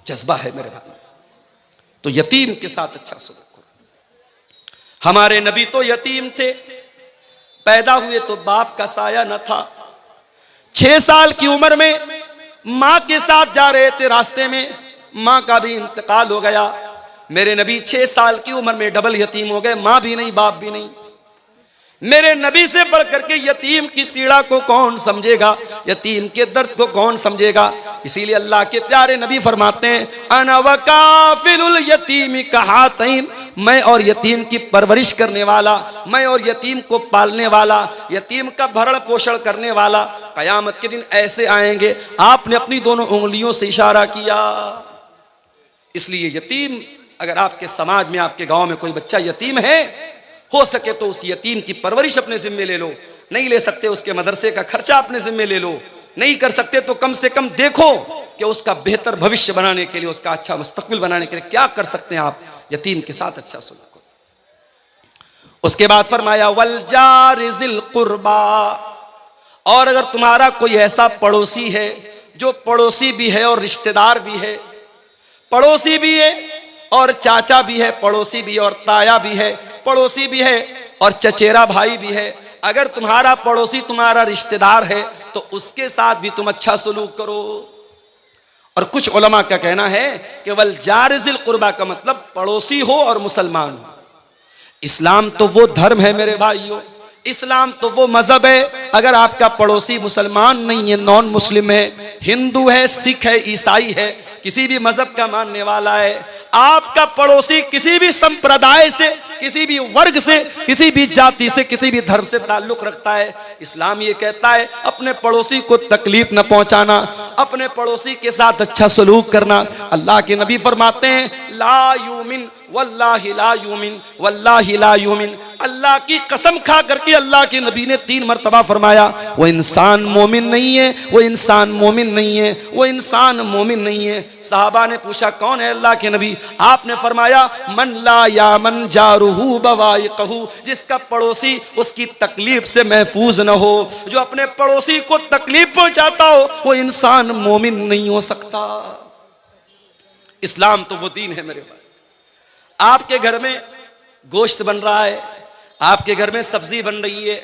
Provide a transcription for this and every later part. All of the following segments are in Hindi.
जज्बा है मेरे भाई। तो यतीम के साथ अच्छा सुलूक करो। हमारे नबी तो यतीम थे, पैदा हुए तो बाप का साया न था। 6 साल की उम्र में मां के साथ जा रहे थे, रास्ते में मां का भी इंतकाल हो गया। मेरे नबी 6 साल की उम्र में डबल यतीम हो गए, मां भी नहीं बाप भी नहीं। मेरे नबी से बढ़ करके यतीम की पीड़ा को कौन समझेगा, यतीम के दर्द को कौन समझेगा। इसीलिए अल्लाह के प्यारे नबी फरमाते हैं, अना वकाफिलुल यतीम कहातैन, मैं और यतीम की परवरिश करने वाला, मैं और यतीम को पालने वाला, यतीम का भरण पोषण करने वाला। कयामत के दिन ऐसे आएंगे। आपने अपनी दोनों उंगलियों से इशारा किया। इसलिए यतीम, अगर आपके समाज में, आपके गांव में कोई बच्चा यतीम है, हो सके तो उस यतीम की परवरिश अपने जिम्मे ले लो। नहीं ले सकते उसके मदरसे का खर्चा अपने जिम्मे ले लो। नहीं कर सकते तो कम से कम देखो कि उसका बेहतर भविष्य बनाने के लिए, उसका अच्छा मुस्तकबिल बनाने के लिए क्या कर सकते हैं आप। यतीम के साथ अच्छा सुलूक करो। उसके बाद फरमाया वल जारि ज़िल कुर्बा, और अगर तुम्हारा कोई ऐसा पड़ोसी है जो पड़ोसी भी है और रिश्तेदार भी है, पड़ोसी भी है और चाचा भी है, पड़ोसी भी और ताया भी है, पड़ोसी भी है और चचेरा भाई भी है। अगर तुम्हारा पड़ोसी तुम्हारा रिश्तेदार है तो उसके साथ भी तुम अच्छा सलूक करो। और कुछ उलमा का कहना है कि वल जार ज़िल कुर्बा का मतलब पड़ोसी हो और मुसलमान हो। इस्लाम तो वो धर्म है मेरे भाइयों, इस्लाम तो वो मजहब है। अगर आपका पड़ोसी मुसलमान नहीं है, नॉन मुस्लिम है, हिंदू है, सिख है, ईसाई है, किसी भी मजहब का मानने वाला है, आपका पड़ोसी किसी भी संप्रदाय से, किसी भी वर्ग से, किसी भी जाति से, किसी भी धर्म से ताल्लुक रखता है, इस्लाम ये कहता है अपने पड़ोसी को तकलीफ न पहुंचाना, अपने पड़ोसी के साथ अच्छा सलूक करना। अल्लाह के नबी फरमाते हैं ला यूमिन वल्लाहि ला यूमिन वल्लाहि ला यूमिन। अल्लाह की कसम खा करके अल्लाह के नबी ने 3 मरतबा फरमाया वो इंसान मोमिन नहीं है, वो इंसान मोमिन नहीं है, वो इंसान मोमिन नहीं है। सहाबा ने पूछा कौन है अल्लाह के नबी? आपने फरमाया मन ला यामन जारुहु बवाइकहु, जिसका पड़ोसी उसकी तकलीफ से महफूज न हो, जो अपने पड़ोसी को तकलीफ पहुंचाता हो, वो इंसान मोमिन नहीं हो सकता। इस्लाम तो वो दीन है मेरे भाई। आपके घर में गोश्त बन रहा है, आपके घर में सब्जी बन रही है,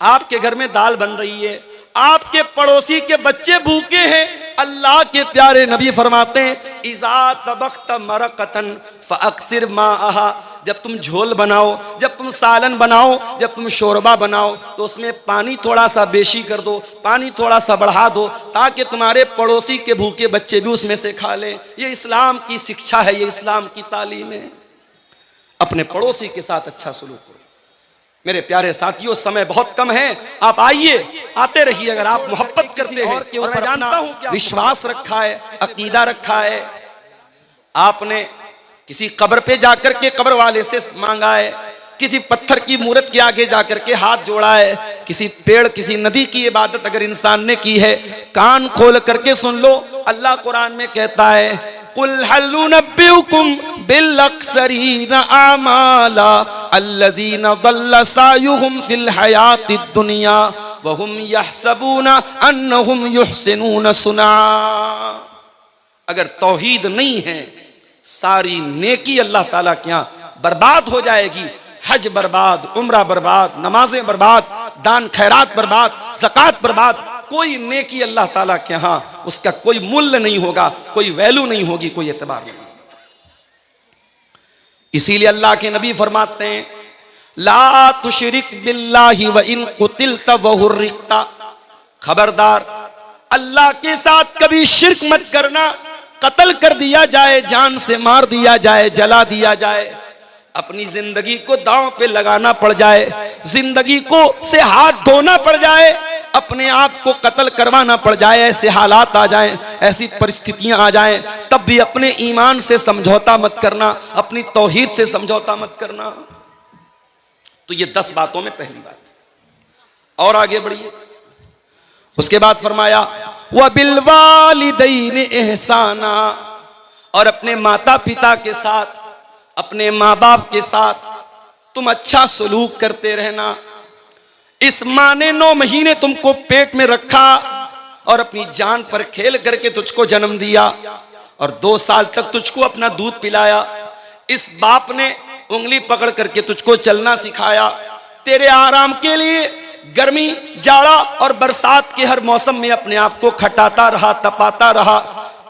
आपके घर में दाल बन रही है, आपके पड़ोसी के बच्चे भूखे हैं, अल्लाह के प्यारे नबी फरमाते हैं इज़ा तबख्त मरकतन फअक्सिर माअहा, जब तुम झोल बनाओ, जब तुम सालन बनाओ, जब तुम शोरबा बनाओ तो उसमें पानी थोड़ा सा बेशी कर दो, पानी थोड़ा सा बढ़ा दो, ताकि तुम्हारे पड़ोसी के भूखे बच्चे भी उसमें से खा लें। ये इस्लाम की शिक्षा है, ये इस्लाम की तालीम है। अपने पड़ोसी के साथ अच्छा सलूक करो। मेरे प्यारे साथियों, समय बहुत कम है, आप आइए, आते रहिए। अगर आप मोहब्बत करते हैं और मैं जानता हूं कि विश्वास रखा है, अकीदा रखा है, आपने किसी कब्र पे जाकर के कब्र वाले से मांगा है, किसी पत्थर की मूर्त के आगे जाकर के हाथ जोड़ा है, किसी पेड़, किसी नदी की इबादत अगर इंसान ने की है, कान खोल करके सुन लो। अल्लाह कुरान में कहता है कुल हल नुनब्बिउकुम बिल अक्सरीन आमाला अल्लज़ीना दल्ल सायुहुम फिल हयातिद दुनिया व हुम यहसबूना अन्नहुम युहसिनून सुना। अगर तौहीद नहीं है, सारी नेकी अल्लाह ताला के यहाँ बर्बाद हो जाएगी। हज बर्बाद, उम्रा बर्बाद, नमाजें बर्बाद, दान खैरात बर्बाद, ज़कात बर्बाद, कोई नेकी अल्लाह ताला के यहाँ उसका कोई मूल्य नहीं होगा, कोई वैल्यू नहीं होगी, कोई एतबार नहीं। इसीलिए अल्लाह के नबी फरमाते हैं ला तुशरिक बिल्लाहि व इन कुतिलता व हुर्रिकता, खबरदार अल्लाह के साथ कभी शिर्क मत करना। कत्ल कर दिया जाए, जान से मार दिया जाए, जला दिया जाए, अपनी जिंदगी को दांव पे लगाना पड़ जाए, जिंदगी को से हाथ धोना पड़ जाए, अपने आप को कत्ल करवाना पड़ जाए, ऐसे हालात आ जाएं, ऐसी परिस्थितियां आ जाएं, तब भी अपने ईमान से समझौता मत करना, अपनी तौहीद से समझौता मत करना। तो ये 10 बातों में पहली बात। और आगे बढ़िए। उसके बाद फरमाया व बिल वालिदैन एहसाना, और अपने माता पिता के साथ, अपने माँ बाप के साथ तुम अच्छा सलूक करते रहना। इस माँ ने 9 महीने तुमको पेट में रखा और अपनी जान पर खेल करके तुझको जन्म दिया, और 2 साल तक तुझको अपना दूध पिलाया, इस बाप ने उंगली पकड़ करके तुझको चलना सिखाया, तेरे आराम के लिए गर्मी, जाड़ा और बरसात के हर मौसम में अपने आप को खटाता रहा, तपाता रहा,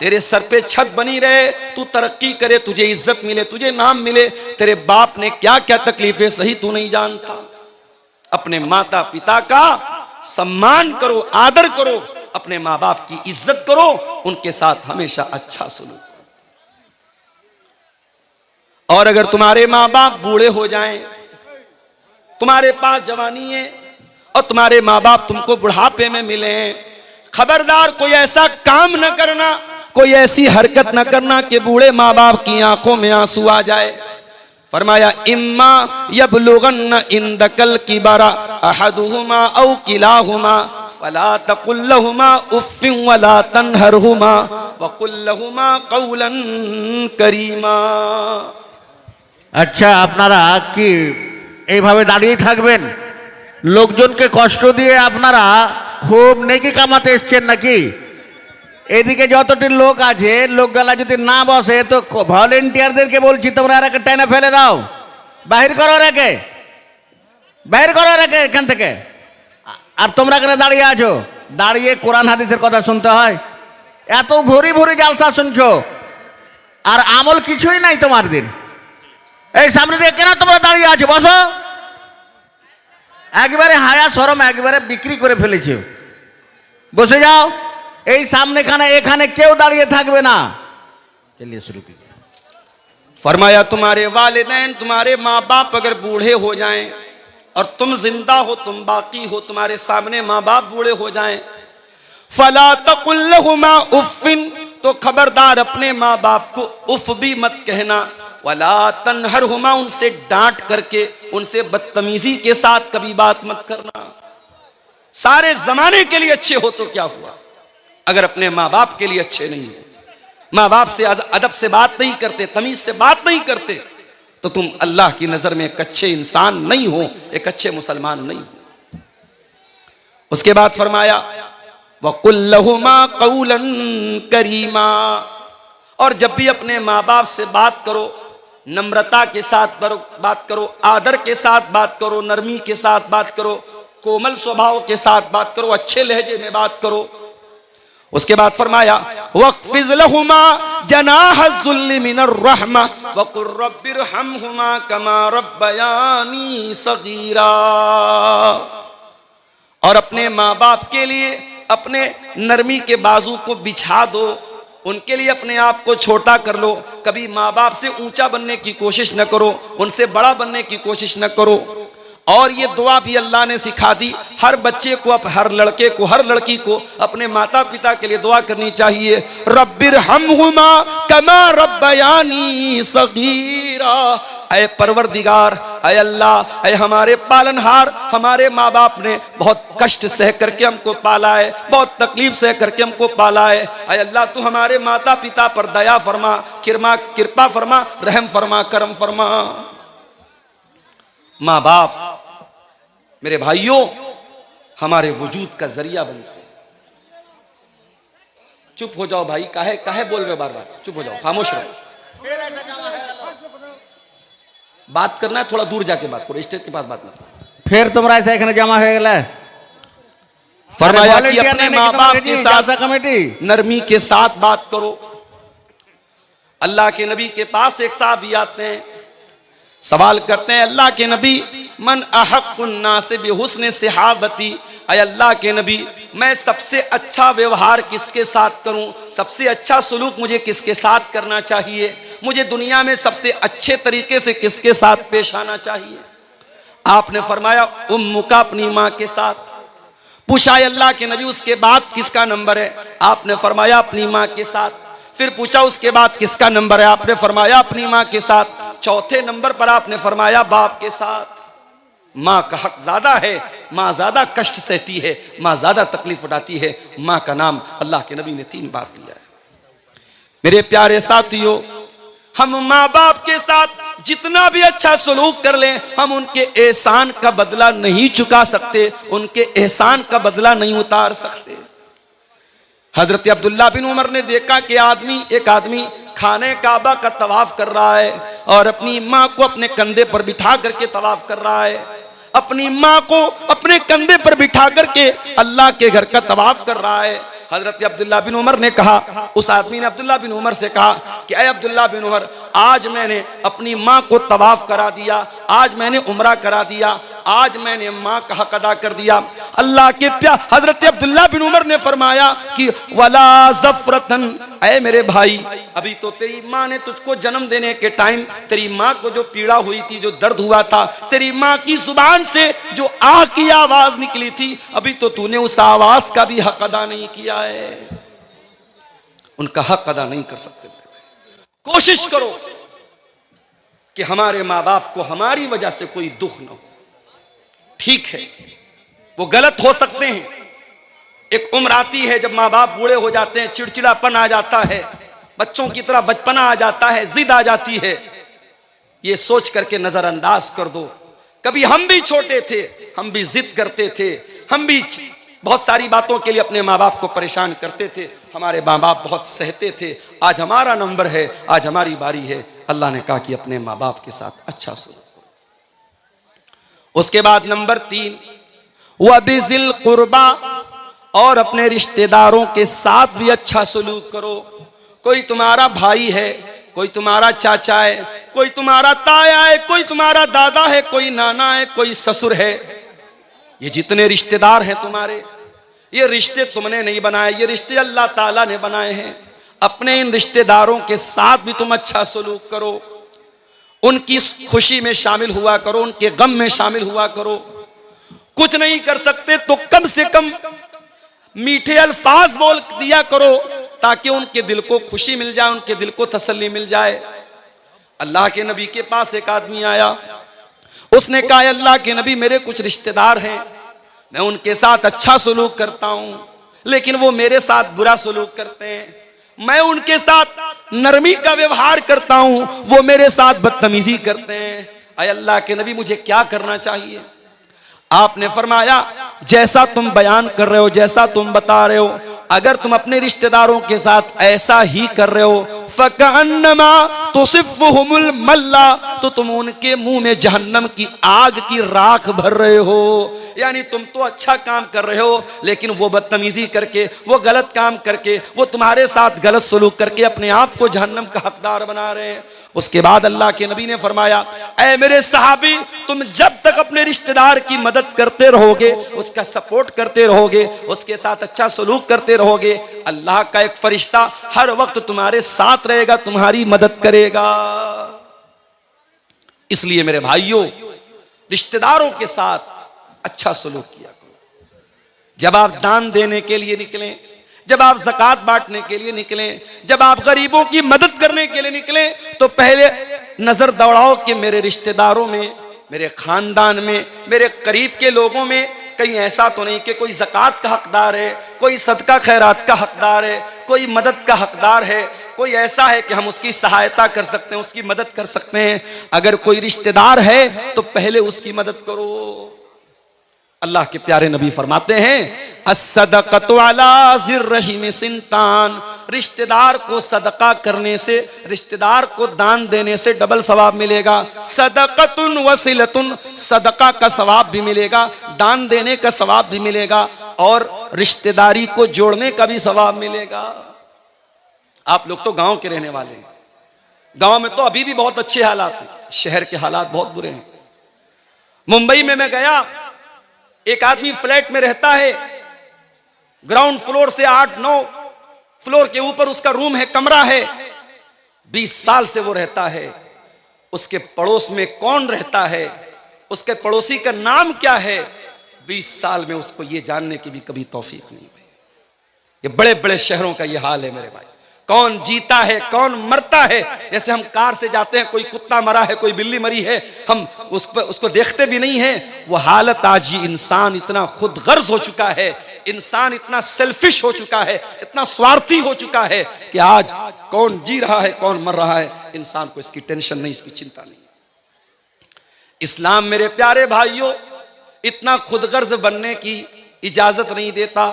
तेरे सर पे छत बनी रहे, तू तरक्की करे, तुझे इज्जत मिले, तुझे नाम मिले। तेरे बाप ने क्या क्या तकलीफें सही तू नहीं जानता। अपने माता पिता का सम्मान करो, आदर करो, अपने माँ बाप की इज्जत करो, उनके साथ हमेशा अच्छा सुलूक। और अगर तुम्हारे माँ बाप बूढ़े हो जाएं, तुम्हारे पास जवानी है और तुम्हारे माँ बाप तुमको बुढ़ापे में मिले, खबरदार कोई ऐसा काम न करना, कोई ऐसी हरकत न करना कि बूढ़े माँ बाप की आंखों में आंसू आ जाए। फरमाया इम्मा यबलुगन्न इंदकल किबरा अहदुहुमा औ किलाहुमा फला तकुल लहुमा उफ्फिन वला तनहरहुमा वकुल लहुमा कौलन करीमा। अच्छा, আপনারা কি এইভাবে দাঁড়িয়ে থাকবেন? লোকজনকে কষ্ট দিয়ে আপনারা খুব নেকি কামাতে এসেছেন নাকি? এদিকে যতটি লোক আছে, লোকগুলা যদি না বসে তো ভলেন্টিয়ারদেরকে বলছি তোমরা এরাকে টেনে ফেলে দাও, বাহির করো রেখে, বাহির করো রেখে এখান থেকে। আর তোমরা কেন দাঁড়িয়ে আছো? দাঁড়িয়ে কোরআন হাদিসের কথা শুনতে হয়? এত ভরি ভরি জালসা শুনছো আর আমল কিছুই নাই তোমাদের। এই সামনে দিয়ে কেন তোমরা দাঁড়িয়ে আছো? বসো। একবারে হায়া শরম একবারে বিক্রি করে ফেলেছে। বসে যাও। এই সামনেখানে এখানে কেউ দাঁড়িয়ে থাকবে না। চলিए शुरू कीजिए। फरमाया तुम्हारे वालिदैन, तुम्हारे माँ बाप अगर बूढ़े हो जाएं और तुम जिंदा हो, तुम बाकी हो, तुम्हारे सामने माँ बाप बूढ़े हो जाएं, फला तकुल लहुमा उफ्फिन, तो खबरदार अपने माँ बाप को उफ भी मत कहना, वला तनहरहुमा, उनसे डांट करके, उनसे बदतमीजी के साथ कभी बात मत करना। सारे जमाने के लिए अच्छे हो तो क्या हुआ, अगर अपने माँ बाप के लिए अच्छे नहीं हो, माँ बाप से अदब से बात नहीं करते, तमीज से बात नहीं करते, तो तुम अल्लाह की नजर में एक अच्छे इंसान नहीं हो, एक अच्छे मुसलमान नहीं हो। उसके बाद फरमाया वकुल लहुमा कौलन करीमा, और जब भी अपने माँ बाप से बात करो, नम्रता के साथ बात करो, आदर के साथ बात करो, नरमी के साथ बात करो, कोमल स्वभाव के साथ बात करो, अच्छे लहजे में बात करो। उसके बाद फरमाया वक़्फ़िज़ लहुमा जनाह ज़ुल्लि मिनर रहमा वक़ुल रब्बिरहमहुमा कमा रब्बयानी सगीरा, और अपने माँ बाप के लिए अपने नरमी के बाजू को बिछा दो, उनके लिए अपने आप को छोटा कर लो, कभी माँ बाप से ऊंचा बनने की कोशिश न करो, उनसे बड़ा बनने की कोशिश न करो। और ये दुआ भी अल्लाह ने सिखा दी, हर बच्चे को, हर लड़के को, हर लड़की को अपने माता पिता के लिए दुआ करनी चाहिए, रब्बिरहमहुमा कमा रब्बयानी सगीरा, ऐ परवरदिगार, ऐ अल्लाह, ऐ हमारे पालनहार, हमारे माँ बाप ने बहुत कष्ट सह करके हमको पाला है, बहुत तकलीफ सह करके हमको पाला है, ऐ अल्लाह तू हमारे माता पिता पर दया फरमा, कृपा फरमा, रहम फरमा, करम फरमा। माँ बाप मेरे भाइयों हमारे वजूद का जरिया बनते हैं। चुप हो जाओ भाई, काहे काहे बोल रहे बार बार, चुप हो जाओ, खामोश रहो। बात करना है थोड़ा दूर जाके बात करो, स्टेज के पास बात मत करो। फिर तुमरा ऐसा एखाने जमा हो गेला। फरमाया कि अपने माँ बाप के साथ कमेटी नरमी के साथ बात करो। अल्लाह के नबी के पास एक साहबी आते हैं, सवाल करते हैं अल्लाह के नबी मन अहक्कुन नास बिहुस्न सहाबती, अय अल्लाह के नबी मैं सबसे अच्छा व्यवहार किसके साथ करूं, सबसे अच्छा सलूक मुझे किसके साथ करना चाहिए, मुझे दुनिया में सबसे अच्छे तरीके से किसके साथ पेश आना चाहिए। आपने फरमाया उम्मुका, अपनी माँ के साथ। पूछा अल्लाह के नबी उसके बाद किसका नंबर है, आपने फरमाया अपनी माँ के साथ। फिर पूछा उसके बाद किसका नंबर है, आपने फरमाया अपनी माँ के साथ। चौथे नंबर पर आपने फरमाया बाप के साथ। माँ का हक ज्यादा है, माँ ज्यादा कष्ट सहती है, माँ ज्यादा तकलीफ उठाती है। माँ का नाम अल्लाह के नबी ने 3 बार लिया है। मेरे प्यारे साथियों, हम माँ बाप के साथ जितना भी अच्छा सलूक कर लें, हम उनके एहसान का बदला नहीं चुका सकते, उनके एहसान का बदला नहीं उतार सकते। हजरत अब्दुल्ला बिन उमर ने देखा कि एक आदमी खाने काबा का तवाफ कर रहा है और अपनी माँ को अपने कंधे पर बिठा करके तवाफ कर रहा है, अपनी माँ को अपने कंधे पर बिठा करके अल्लाह के घर का तवाफ कर रहा है। हजरत अब्दुल्ला बिन उमर ने कहा, उस आदमी ने अब्दुल्ला बिन उमर से कहा कि अय अब्दुल्ला बिन उमर, आज मैंने अपनी माँ को तवाफ करा दिया, आज मैंने उम्रा करा दिया, आज मैंने माँ का हक अदा कर दिया। अल्लाह के प्यार हजरत अब्दुल्ला बिन उमर ने फरमाया कि वला ज़फ़रतन, अय मेरे भाई, अभी तो तेरी माँ ने तुझको जन्म देने के टाइम तेरी माँ को जो पीड़ा हुई थी, जो दर्द हुआ था, तेरी माँ की जुबान से जो आह की आवाज निकली थी, अभी तो तूने उस आवाज का भी हक अदा नहीं किया है। उनका हक अदा नहीं कर सकते। कोशिश करो कि हमारे माँ बाप को हमारी वजह से कोई दुख न हो। ठीक है, वो गलत हो सकते हैं, एक उम्र आती है जब माँ बाप बूढ़े हो जाते हैं, चिड़चिड़ापन आ जाता है, बच्चों की तरह बचपना आ जाता है, जिद आ जाती है, ये सोच करके नजरअंदाज कर दो। कभी हम भी छोटे थे, हम भी जिद करते थे, हम भी बहुत सारी बातों के लिए अपने माँ बाप को परेशान करते थे, हमारे माँ बाप बहुत सहते थे। आज हमारा नंबर है, आज हमारी बारी है। अल्लाह ने कहा कि अपने माँ बाप के साथ अच्छा सलूक करो। उसके बाद नंबर 3, वबिज़िल कुर्बा, और अपने रिश्तेदारों के साथ भी अच्छा सलूक करो। कोई तुम्हारा भाई है, कोई तुम्हारा चाचा है, कोई तुम्हारा ताया है, कोई तुम्हारा दादा है, कोई नाना है, कोई ससुर है, ये जितने रिश्तेदार हैं तुम्हारे, ये रिश्ते तुमने नहीं बनाए, ये रिश्ते अल्लाह ताला ने बनाए हैं। अपने इन रिश्तेदारों के साथ भी तुम अच्छा सलूक करो, उनकी खुशी में शामिल हुआ करो, उनके गम में शामिल हुआ करो। कुछ नहीं कर सकते तो कम से कम मीठे अल्फाज बोल दिया करो, ताकि उनके दिल को खुशी मिल जाए, उनके दिल को तसल्ली मिल जाए। अल्लाह के नबी के पास एक आदमी आया, उसने कहा, अल्लाह के नबी, मेरे कुछ रिश्तेदार हैं, मैं उनके साथ अच्छा सलूक करता हूं, लेकिन वो मेरे साथ बुरा सलूक करते हैं। मैं उनके साथ नरमी का व्यवहार करता हूं, वो मेरे साथ बदतमीजी करते हैं। अय अल्लाह के नबी, मुझे क्या करना चाहिए? आपने फरमाया, जैसा तुम बयान कर रहे हो, जैसा तुम बता रहे हो, अगर तुम अपने रिश्तेदारों के साथ ऐसा ही कर रहे हो, फकअन्नमा तुसिफ़ुहुमुल मल्ला, तो तुम उनके मुंह में जहन्नम की आग की राख भर रहे हो। यानी तुम तो अच्छा काम कर रहे हो, लेकिन वो बदतमीजी करके, वो गलत काम करके, वो तुम्हारे साथ गलत सलूक करके अपने आप को जहन्नम का हकदार बना रहे हैं। उसके बाद अल्लाह के नबी ने फरमाया, ऐ मेरे सहाबी, तुम जब तक अपने रिश्तेदार की मदद करते रहोगे, उसका सपोर्ट करते रहोगे, उसके साथ अच्छा सलूक करते रहोगे, अल्लाह का एक फरिश्ता हर वक्त तुम्हारे साथ रहेगा, तुम्हारी मदद करेगा। इसलिए मेरे भाइयों, रिश्तेदारों के साथ अच्छा सलूक किया करो। जब आप दान देने के लिए निकलें, जब आप ज़कात बांटने के लिए निकलें, जब आप गरीबों की मदद करने के लिए निकलें, तो पहले नजर दौड़ाओ कि मेरे रिश्तेदारों में, मेरे खानदान में, मेरे करीब के लोगों में कहीं ऐसा तो नहीं कि कोई ज़कात का हकदार है, कोई सदका खैरात का हकदार है, कोई मदद का हकदार है, कोई ऐसा है कि हम उसकी सहायता कर सकते हैं, उसकी मदद कर सकते हैं। अगर कोई रिश्तेदार है तो पहले उसकी मदद करो। अल्लाह के प्यारे नबी फरमाते हैं, अस्सदक़तु अला ज़िर्रहिम सिंतान, रिश्तेदार को सदका करने से, रिश्तेदार को दान देने से डबल सवाब मिलेगा। सदक़तुन वसिलतुन, सदका का सवाब भी मिलेगा, दान देने का सवाब भी मिलेगा, और रिश्तेदारी को जोड़ने का भी सवाब मिलेगा। आप लोग तो गांव के रहने वाले हैं, गांव में तो अभी भी बहुत अच्छे हालात हैं, शहर के हालात बहुत बुरे हैं। मुंबई में मैं गया, एक आदमी फ्लैट में रहता है, ग्राउंड फ्लोर से 8-9 फ्लोर के ऊपर उसका रूम है, कमरा है, 20 साल से वो रहता है। उसके पड़ोस में कौन रहता है, उसके पड़ोसी का नाम क्या है, 20 साल में उसको ये जानने की भी कभी तौफीक नहीं हुई। ये बड़े बड़े शहरों का ये हाल है मेरे भाई। कौन जीता है, कौन मरता है, जैसे हम कार से जाते हैं, कोई कुत्ता मरा है, कोई बिल्ली मरी है, हम उसको देखते भी नहीं है। वो हालत आज ये इंसान इतना खुद गर्ज हो चुका है, इंसान इतना सेल्फिश हो चुका है, इतना स्वार्थी हो चुका है कि आज कौन जी रहा है, कौन मर रहा है, इंसान को इसकी टेंशन नहीं, इसकी चिंता नहीं। इस्लाम मेरे प्यारे भाइयों इतना खुदगर्ज बनने की इजाजत नहीं देता।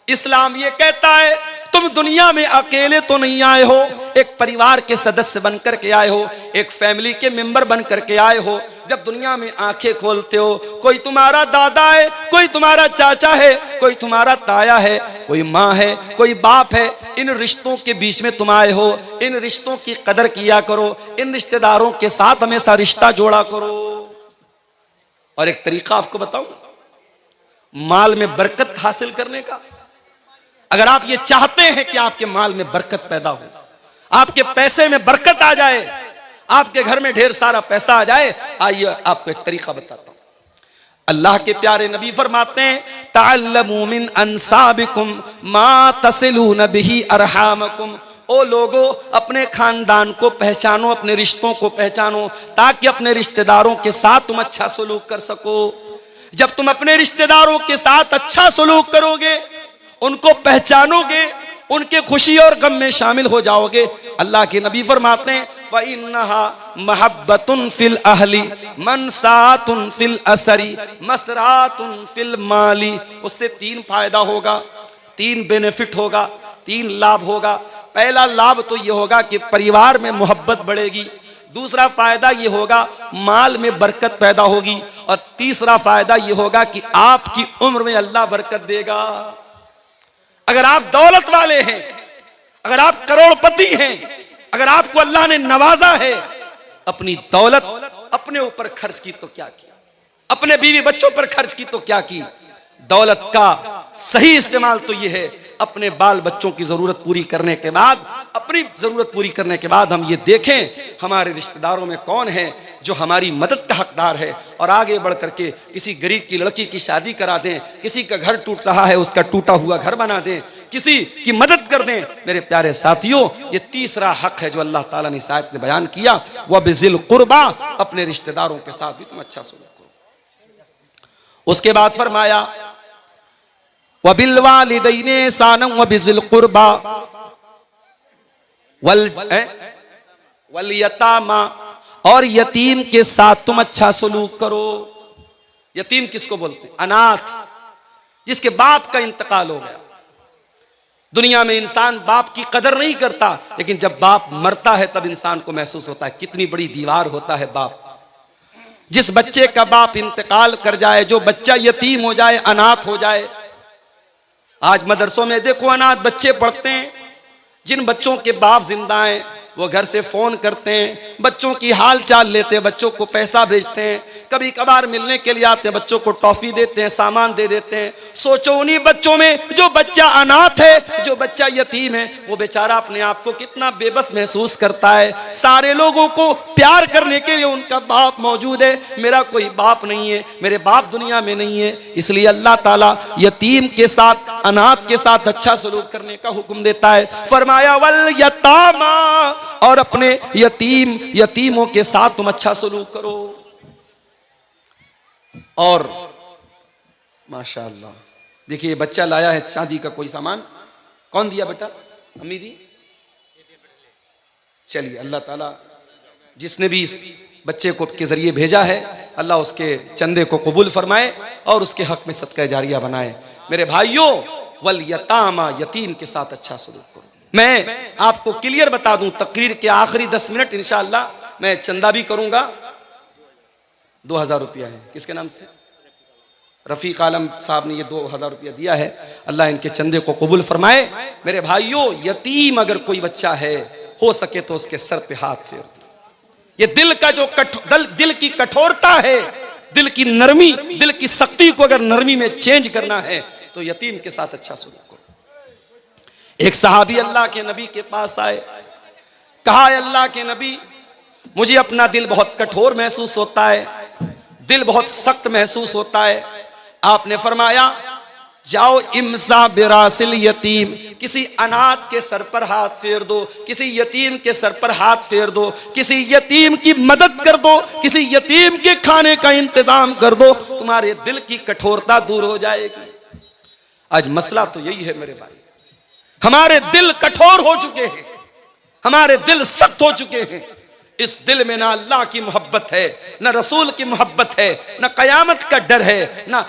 इस्लाम ये कहता है तुम दुनिया में अकेले तो नहीं आए हो, एक परिवार के सदस्य बनकर के आए हो, एक फैमिली के मेंबर बनकर के आए हो। जब दुनिया में आंखें खोलते हो, कोई तुम्हारा दादा है, कोई तुम्हारा चाचा है, कोई तुम्हारा ताया है, कोई माँ है, कोई बाप है। इन रिश्तों के बीच में तुम आए हो, इन रिश्तों की कदर किया करो, इन रिश्तेदारों के साथ हमेशा रिश्ता जोड़ा करो। और एक तरीका आपको बताऊं माल में बरकत हासिल करने का। अगर आप ये चाहते हैं कि आपके माल में बरकत पैदा हो, आपके पैसे में बरकत आ जाए, आपके घर में ढेर सारा पैसा आ जाए, आइए आपको एक तरीका बताता हूं। अल्लाह के प्यारे नबी फरमाते हैं तअल्लमू मिन अंसाबिकुम मा तसिलून बिही अरहामकुम। ओ लोगों, अपने खानदान को पहचानो, अपने रिश्तों को पहचानो, ताकि अपने रिश्तेदारों के साथ तुम अच्छा सलूक कर सको। जब तुम अपने रिश्तेदारों के साथ अच्छा सलूक करोगे, उनको पहचानोगे, उनके खुशी और गम में शामिल हो जाओगे, अल्लाह के नबी फरमाते हैं फ़इन्नहा महब्बतुन फिल अहली मनसातुन फिल असरी मसरातुन फिल माली। उससे 3 फायदा होगा, 3 बेनिफिट होगा, 3 लाभ होगा। पहला लाभ तो ये होगा कि परिवार में मोहब्बत बढ़ेगी, दूसरा फायदा ये होगा माल में बरकत पैदा होगी, और तीसरा फायदा ये होगा कि आपकी उम्र में अल्लाह बरकत देगा। अगर आप दौलत वाले हैं, अगर आप करोड़पति हैं, अगर आपको अल्लाह ने नवाजा है, अपनी दौलत अपने ऊपर खर्च की तो क्या किया, अपने बीवी बच्चों पर खर्च की तो क्या की। दौलत का सही इस्तेमाल तो यह है अपने बाल बच्चों की जरूरत पूरी करने के बाद, अपनी जरूरत पूरी करने के बाद हम ये देखें हमारे रिश्तेदारों में कौन है जो हमारी मदद का हकदार है, और आगे बढ़ करके किसी गरीब की लड़की की शादी करा दें, किसी का घर टूट रहा है उसका टूटा हुआ घर बना दें, किसी की मदद कर दें। मेरे प्यारे साथियों, ये तीसरा हक है जो अल्लाह ताला ने इस आयत में बयान किया, वह बिज़िल कुर्बा, अपने रिश्तेदारों के साथ भी तुम अच्छा सलूक करो। उसके बाद फरमाया वबिल वालिदैनि ihsanan व बिज़िल कुर्बा वल यतामा, और यतीम के साथ तुम अच्छा सलूक करो। यतीम किसको बोलते हैं? अनाथ, जिसके बाप का इंतकाल हो गया। दुनिया में इंसान बाप की कदर नहीं करता, लेकिन जब बाप मरता है तब इंसान को महसूस होता है कितनी बड़ी दीवार होता है बाप। जिस बच्चे का बाप इंतकाल कर जाए, जो बच्चा यतीम हो जाए, अनाथ हो जाए, आज मदरसों में देखो अनाथ बच्चे पढ़ते हैं। जिन बच्चों के बाप जिंदा हैं वो घर से फोन करते हैं, बच्चों की हाल चाल लेते हैं, बच्चों को पैसा भेजते हैं, कभी कभार मिलने के लिए आते हैं, बच्चों को टॉफी देते हैं, सामान दे देते हैं। सोचो उन्हीं बच्चों में जो बच्चा अनाथ है, जो बच्चा यतीम है, वो बेचारा अपने आप को कितना बेबस महसूस करता है। सारे लोगों को प्यार करने के लिए उनका बाप मौजूद है, मेरा कोई बाप नहीं है, मेरे बाप दुनिया में नहीं है। इसलिए अल्लाह ताला यतीम के साथ, अनाथ के साथ अच्छा सलूक करने का हुक्म देता है। फरमाया वल यतामा, और अपने यतीमों के साथ तुम अच्छा सलूक करो। और माशाअल्लाह देखिए, बच्चा लाया है शादी का कोई सामान, कौन दिया बेटा? अम्मी दी। चलिए, अल्लाह ताला जिसने भी इस बच्चे को के जरिए भेजा है, अल्लाह उसके चंदे को कबूल फरमाए और उसके हक में सदका जारिया बनाए। मेरे भाइयों, वल यतामा, यतीम के साथ अच्छा सलूक करो। मैं आपको क्लियर बता दूं, तकरीर के आखिरी 10 मिनट इंशाअल्लाह मैं चंदा भी करूंगा। 2000 रुपया है, किसके नाम से? रफीक आलम साहब ने ये 2000 रुपया दिया है, अल्लाह इनके चंदे को कबूल फरमाए। मेरे भाइयों, यतीम अगर कोई बच्चा है, हो सके तो उसके सर पे हाथ फेर दो। ये दिल का जो दिल की कठोरता है, दिल की नरमी, दिल की सख्ती को अगर नरमी में चेंज करना है तो यतीम के साथ अच्छा सलूक करो। एक सहाबी अल्लाह के नबी के पास आए, कहा अल्लाह के नबी, मुझे अपना दिल बहुत कठोर महसूस होता है, दिल बहुत सख्त महसूस होता है। आपने फरमाया जाओ इमसा बिरासिल यतीम, किसी अनाथ के सर पर हाथ फेर दो, किसी यतीम के सर पर हाथ फेर दो, किसी यतीम की मदद कर दो, किसी यतीम के खाने का इंतजाम कर दो, तुम्हारे दिल की कठोरता दूर हो जाएगी। आज मसला तो यही है मेरे भाई, हमारे दिल कठोर हो चुके हैं, हमारे दिल सख्त हो चुके हैं। इस दिल में ना अल्लाह की मोहब्बत है, ना रसूल की मोहब्बत है, ना कयामत का डर है, ना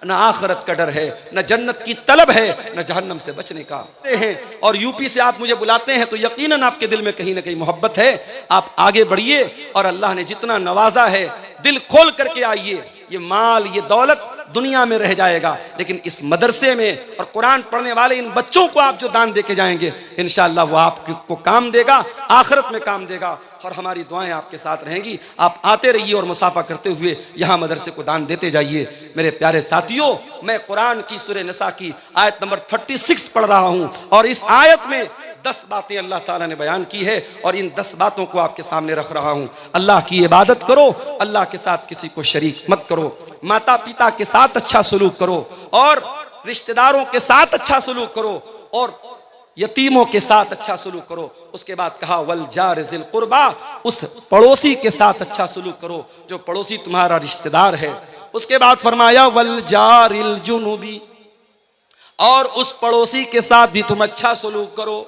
न आखिरत का डर है, न जन्नत की तलब है, न जहन्नम से बचने का हैं। और यूपी से आप मुझे बुलाते हैं तो यकीनन आपके दिल में कहीं ना कहीं मोहब्बत है। आप आगे बढ़िए और अल्लाह ने जितना नवाजा है दिल खोल करके आइए। ये माल, ये दौलत दुनिया में रह जाएगा, लेकिन इस मदरसे में और कुरान पढ़ने वाले इन बच्चों को आप जो दान देके जाएंगे इंशाअल्लाह वो आपको काम देगा, आखिरत में काम देगा। और हमारी दुआएं आपके साथ रहेंगी। आप आते रहिए और मुसाफा करते हुए यहाँ मदरसे को दान देते जाइए। मेरे प्यारे साथियों, मैं कुरान की सूरह निसा की आयत नंबर 36 पढ़ रहा हूँ और इस आयत में 10 बातें अल्लाह ताला ने बयान की है और इन 10 बातों को आपके सामने रख रहा हूँ। अल्लाह की इबादत करो, अल्लाह के साथ किसी को शरीक मत करो, माता पिता के साथ अच्छा सलूक करो और रिश्तेदारों के साथ अच्छा सलूक करो और यतीमों के साथ अच्छा सलूक करो। उसके बाद कहा वल जार ज़िल कुर्बा, उस पड़ोसी के साथ अच्छा सलूक करो जो पड़ोसी तुम्हारा रिश्तेदार है। उसके बाद फरमाया वल जारिल जुनुबी, और उस पड़ोसी के साथ भी तुम अच्छा सलूक करो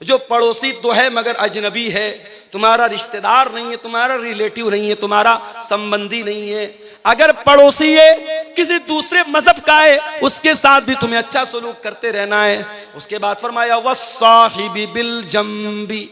जो पड़ोसी तो है मगर अजनबी है, तुम्हारा रिश्तेदार नहीं है, तुम्हारा रिलेटिव नहीं है, तुम्हारा संबंधी नहीं है। अगर पड़ोसी है किसी दूसरे मजहब का है उसके साथ भी तुम्हें अच्छा सलूक करते रहना है। उसके बाद फरमाया वस्साहिबी बिल जंबी,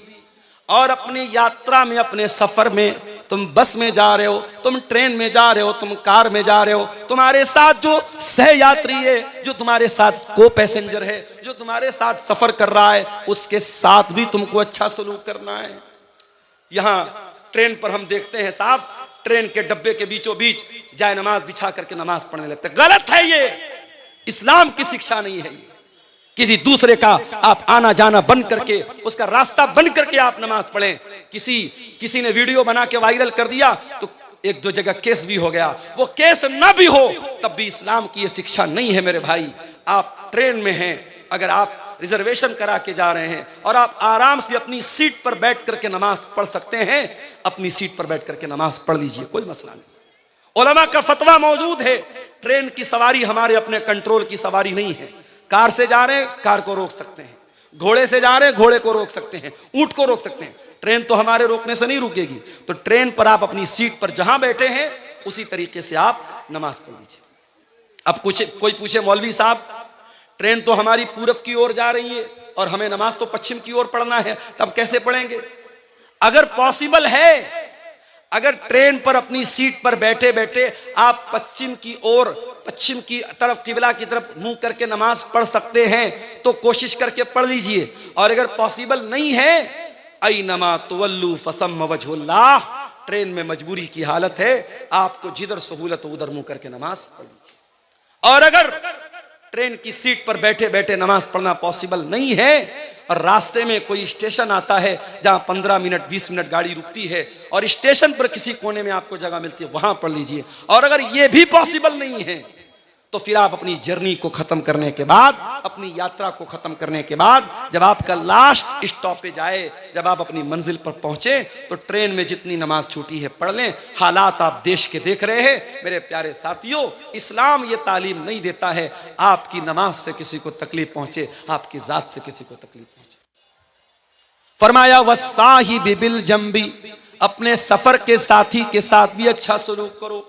और अपनी यात्रा में, अपने सफर में, तुम बस में जा रहे हो, तुम ट्रेन में जा रहे हो, तुम कार में जा रहे हो, तुम्हारे साथ जो सह यात्री है, जो तुम्हारे साथ को पैसेंजर है, जो तुम्हारे साथ सफर कर रहा है, उसके साथ भी तुमको अच्छा सलूक करना है। यहाँ ट्रेन पर हम देखते हैं साहब, ट्रेन के डब्बे के बीचों बीच जाए नमाज बिछा करके नमाज पढ़ने लगते। गलत है ये, इस्लाम की शिक्षा नहीं है ये। किसी दूसरे का आप आना जाना बंद करके, उसका रास्ता बंद करके आप नमाज पढ़ें। किसी ने वीडियो बना के वायरल कर दिया तो 1-2 जगह केस भी हो गया। वो केस ना भी हो तब भी इस्लाम की ये शिक्षा नहीं है मेरे भाई। आप ट्रेन में हैं, अगर आप रिजर्वेशन करा के जा रहे हैं और आप आराम से अपनी सीट पर बैठ करके नमाज पढ़ सकते हैं, अपनी सीट पर बैठ करके नमाज पढ़ लीजिए, कोई मसला नहीं। उलमा का फतवा मौजूद है, ट्रेन की सवारी हमारे अपने कंट्रोल की सवारी नहीं है। कार से जा रहे हैं, कार को रोक सकते हैं, घोड़े से जा रहे हैं, घोड़े को रोक सकते हैं, ऊंट को रोक सकते हैं। ट्रेन तो हमारे रोकने से नहीं रुकेगी। तो ट्रेन पर आप अपनी सीट पर जहां बैठे हैं उसी तरीके से आप नमाज पढ़ लीजिए। अब कोई पूछे मौलवी साहब ट्रेन तो हमारी पूरब की ओर जा रही है और हमें नमाज तो पश्चिम की ओर पढ़ना है, तब कैसे पढ़ेंगे? अगर पॉसिबल है, अगर ट्रेन पर अपनी सीट पर बैठे बैठे आप पश्चिम की तरफ, किबला की तरफ मुंह करके नमाज पढ़ सकते हैं तो कोशिश करके पढ़ लीजिए। और अगर पॉसिबल नहीं है, ऐनमा तुवल्लू फसम्म वजहुल्लाह, ट्रेन में मजबूरी की हालत है, आपको जिधर सहूलत हो उधर मुंह करके नमाज पढ़ लीजिए। और अगर ट्रेन की सीट पर बैठे बैठे नमाज पढ़ना पॉसिबल नहीं है और रास्ते में कोई स्टेशन आता है जहां 15 मिनट 20 मिनट गाड़ी रुकती है और स्टेशन पर किसी कोने में आपको जगह मिलती है, वहां पढ़ लीजिए। और अगर यह भी पॉसिबल नहीं है तो फिर आप अपनी जर्नी को खत्म करने के बाद, अपनी यात्रा को खत्म करने के बाद, जब आपका लास्ट स्टॉपेज आए, जब आप अपनी मंजिल पर पहुंचे, तो ट्रेन में जितनी नमाज छूटी है पढ़ लें। हालात आप देश के देख रहे हैं मेरे प्यारे साथियों। इस्लाम ये तालीम नहीं देता है आपकी नमाज से किसी को तकलीफ पहुंचे, आपकी जात से किसी को तकलीफ पहुंचे। फरमाया वस्साहिबि बिल जंबी, अपने सफर के साथी के साथ भी अच्छा सलूक करो।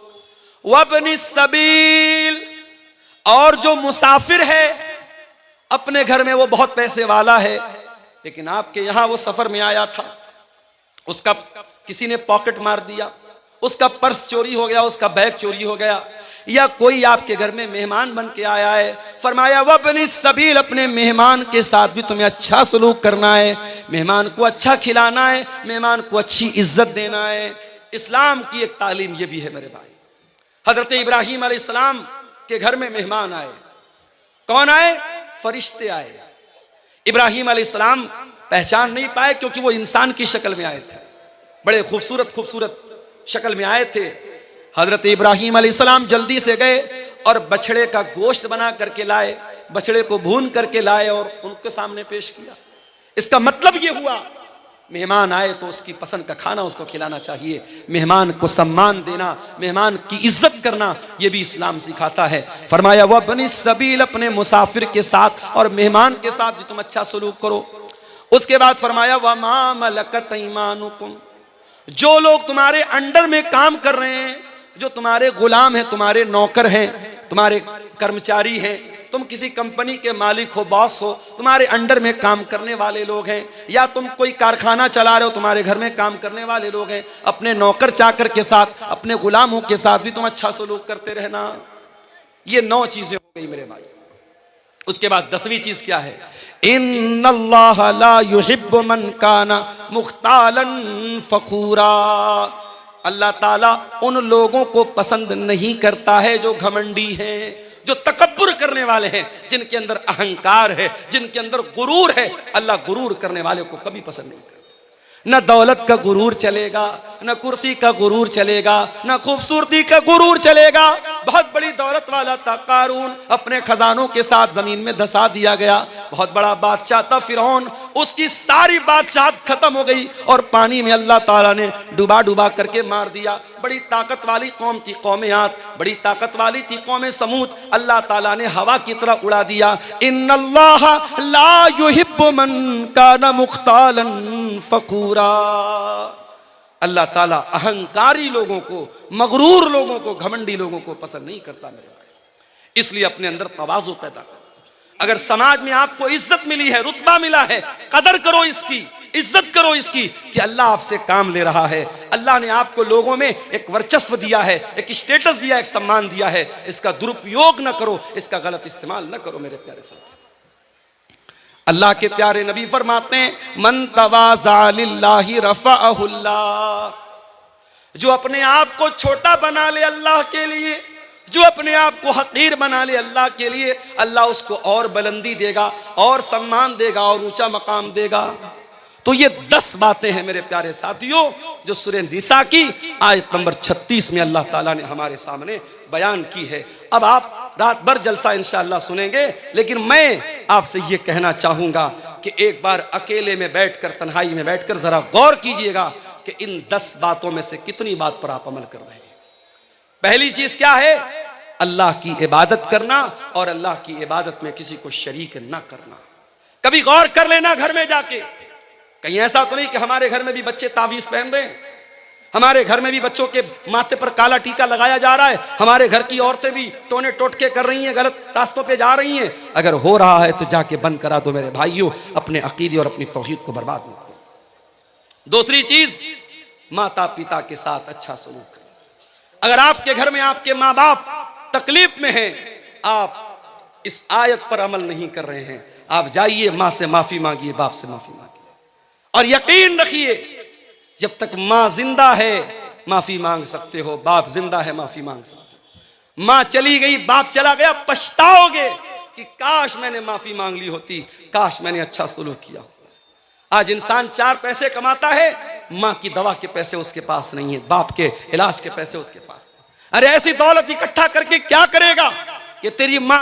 वब्नि सबील, और जो मुसाफिर है अपने घर में वो बहुत पैसे वाला है लेकिन आपके यहां वो सफर में आया था, उसका किसी ने पॉकेट मार दिया, उसका पर्स चोरी हो गया, उसका बैग चोरी हो गया, या कोई आपके घर में मेहमान बन के आया है। फरमाया वब्नि सबील, अपने मेहमान के साथ भी तुम्हें अच्छा सलूक करना है, मेहमान को अच्छा खिलाना है, मेहमान को अच्छी इज्जत देना है। इस्लाम की एक तालीम ये भी है मेरे भाई। हजरत इब्राहीम अलैहिस्सलाम के घर में मेहमान आए। कौन आए? फरिश्ते आए। इब्राहीम अलैहिस्सलाम पहचान नहीं पाए क्योंकि वो इंसान की शक्ल में आए थे, बड़े खूबसूरत शक्ल में आए थे। हजरत इब्राहीम अलैहिस्सलाम जल्दी से गए और बछड़े का गोश्त बना करके लाए, बछड़े को भून करके लाए और उनके सामने पेश किया। इसका मतलब ये हुआ मेहमान आए तो उसकी पसंद का खाना उसको खिलाना चाहिए, मेहमान को सम्मान देना, मेहमान की इज्जत करना, यह भी इस्लाम सिखाता है। फरमाया वब्नि सबील, अपने मुसाफिर के साथ और मेहमान के साथ भी तुम अच्छा सलूक करो। उसके बाद फरमाया वमा मलकत ऐमानुकुम, जो लोग तुम्हारे अंडर में काम कर रहे हैं, जो तुम्हारे गुलाम हैं, तुम्हारे नौकर हैं, तुम्हारे कर्मचारी हैं, तुम किसी कंपनी के मालिक हो, बॉस हो, तुम्हारे अंडर में काम करने वाले लोग हैं, या तुम कोई कारखाना चला रहे हो, तुम्हारे घर में काम करने वाले लोग हैं, अपने नौकर चाकर के साथ, अपने गुलामों के साथ भी तुम अच्छा सलूक करते रहना। ये 9 चीजें हो गई मेरे भाई। उसके बाद 10वीं चीज क्या है? इन्नल्लाह ला युहिब्बु मन काना मुख्तालन फखूरा। अल्लाह ताला उन लोगों को पसंद नहीं करता है जो घमंडी हैं, जो तकब्बुर करने वाले हैं, जिनके अंदर अहंकार है, जिनके अंदर गुरूर है। अल्लाह गुरूर करने वाले को कभी पसंद नहीं करता। न दौलत का गुरूर चलेगा, न कुर्सी का गुरूर चलेगा, न खूबसूरती का गुरूर चलेगा। बहुत बड़ी दौलत वाला था कारून, अपने खजानों के साथ जमीन में धसा दिया गया। बहुत बड़ा बादशाह था फिरौन, उसकी सारी बादशाहत खत्म हो गई और पानी में अल्लाह ताला ने डुबा डुबा करके मार दिया। बड़ी ताकत वाली कौम थी कौम आद, बड़ी ताकत वाली थी कौम समूद, अल्लाह ताला ने हवा की तरह उड़ा दिया। इन्नल्लाह ला युहिब्बु मन काना मुख्तालन फखूरा। अल्लाह ताला अहंकारी लोगों को, मगरूर लोगों को, घमंडी लोगों को पसंद नहीं करता मेरे भाई। इसलिए अपने अंदर तवाज़ु पैदा करो। अगर समाज में आपको इज्जत मिली है, रुतबा मिला है, कदर करो इसकी, इज्जत करो इसकी कि अल्लाह आपसे काम ले रहा है। अल्लाह ने आपको लोगों में एक वर्चस्व दिया है, एक स्टेटस दिया, एक सम्मान दिया है। इसका दुरुपयोग न करो, इसका गलत इस्तेमाल न करो मेरे प्यारे साथी। अल्लाह के प्यारे नबी फरमाते हैं मन तवाज़ा लिल्लाहि रफ़अहुल्लाह। जो अपने आप को छोटा बना ले अल्लाह के लिए, जो अपने आप को हकीर बना ले अल्लाह के लिए, अल्लाह उसको और बुलंदी देगा, और सम्मान देगा, और ऊंचा मकाम देगा। तो ये 10 बातें हैं मेरे प्यारे साथियों जो सूरह निसा की आयत नंबर 36 में अल्लाह ताला ने हमारे सामने बयान की है। अब आप रात भर जलसा इंशाअल्लाह सुनेंगे, लेकिन मैं आपसे ये कहना चाहूंगा कि एक बार अकेले में बैठकर, तन्हाई में बैठकर जरा गौर कीजिएगा कि इन 10 बातों में से कितनी बात पर आप अमल कर रहे हैं। पहली चीज क्या है? अल्लाह की इबादत करना, और अल्लाह की इबादत में किसी को शरीक न करना। कभी गौर कर लेना घर में जाके, कहीं ऐसा तो नहीं कि हमारे घर में भी बच्चे तावीज पहन रहे हैं, हमारे घर में भी बच्चों के माथे पर काला टीका लगाया जा रहा है, हमारे घर की औरतें भी टोने टोटके कर रही हैं, गलत रास्तों पे जा रही हैं। अगर हो रहा है तो जाके बंद करा दो मेरे भाइयों, अपने अकीदे और अपनी तौहीद को बर्बाद मत करो। दूसरी चीज, माता पिता के साथ अच्छा सलूक करें। अगर आपके घर में आपके माँ बाप तकलीफ में हैं, आप इस आयत पर अमल नहीं कर रहे हैं, आप जाइए माँ से माफी मांगिए, बाप से माफी मांगिए, और यकीन रखिए जब तक माँ जिंदा है माफी मांग सकते हो, बाप जिंदा है माफी मांग सकते हो। माँ चली गई, बाप चला गया, पछताओगे कि काश मैंने माफी मांग ली होती, काश मैंने अच्छा सलूक किया होता। आज इंसान 4 पैसे कमाता है, माँ की दवा के पैसे उसके पास नहीं है, बाप के इलाज के पैसे उसके पास नहीं। अरे ऐसी दौलत इकट्ठा करके क्या करेगा कि तेरी माँ